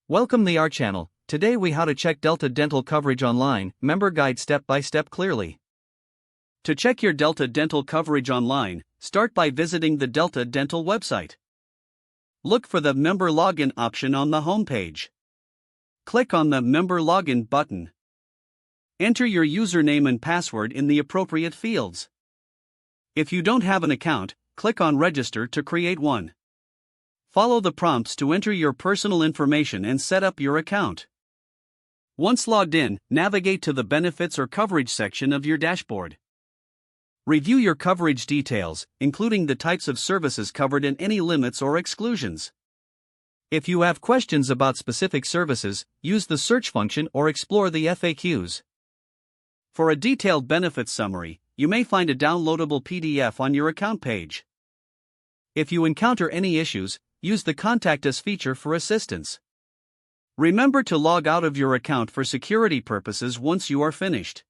Welcome to our channel. Today we how to check Delta Dental coverage online, member guide step by step clearly. To check your Delta Dental coverage online, start by visiting the Delta Dental website. Look for the member login option on the home page. Click on the member login button. Enter your username and password in the appropriate fields. If you don't have an account, click on register to create one. Follow the prompts to enter your personal information and set up your account. Once logged in, navigate to the benefits or coverage section of your dashboard. Review your coverage details, including the types of services covered and any limits or exclusions. If you have questions about specific services, use the search function or explore the FAQs. For a detailed benefits summary, you may find a downloadable PDF on your account page. If you encounter any issues, use the Contact Us feature for assistance. Remember to log out of your account for security purposes once you are finished.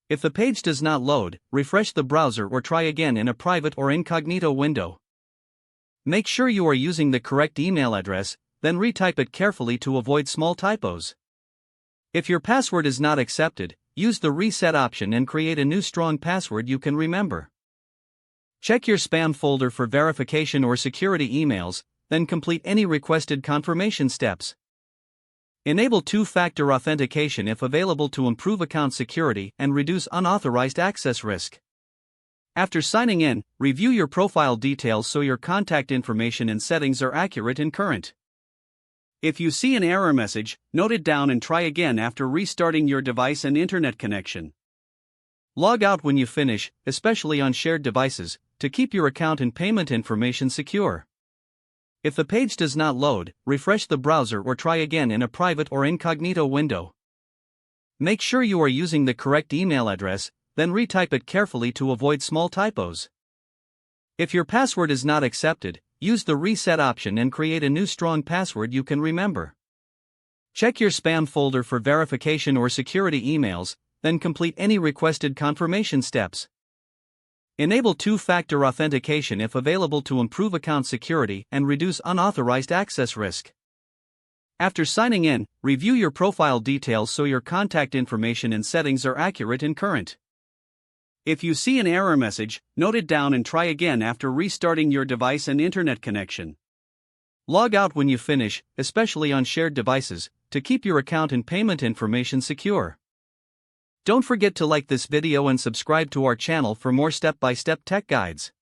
If the page does not load, refresh the browser or try again in a private or incognito window. Make sure you are using the correct email address, then retype it carefully to avoid small typos. If your password is not accepted, use the reset option and create a new strong password you can remember. Check your spam folder for verification or security emails, then complete any requested confirmation steps. Enable two-factor authentication if available to improve account security and reduce unauthorized access risk. After signing in, review your profile details so your contact information and settings are accurate and current. If you see an error message, note it down and try again after restarting your device and internet connection. Log out when you finish, especially on shared devices, to keep your account and payment information secure. If the page does not load, refresh the browser or try again in a private or incognito window. Make sure you are using the correct email address, then retype it carefully to avoid small typos. If your password is not accepted, use the reset option and create a new strong password you can remember. Check your spam folder for verification or security emails, then complete any requested confirmation steps. Enable two-factor authentication if available to improve account security and reduce unauthorized access risk. After signing in, review your profile details so your contact information and settings are accurate and current. If you see an error message, note it down and try again after restarting your device and internet connection. Log out when you finish, especially on shared devices, to keep your account and payment information secure. Don't forget to like this video and subscribe to our channel for more step-by-step tech guides.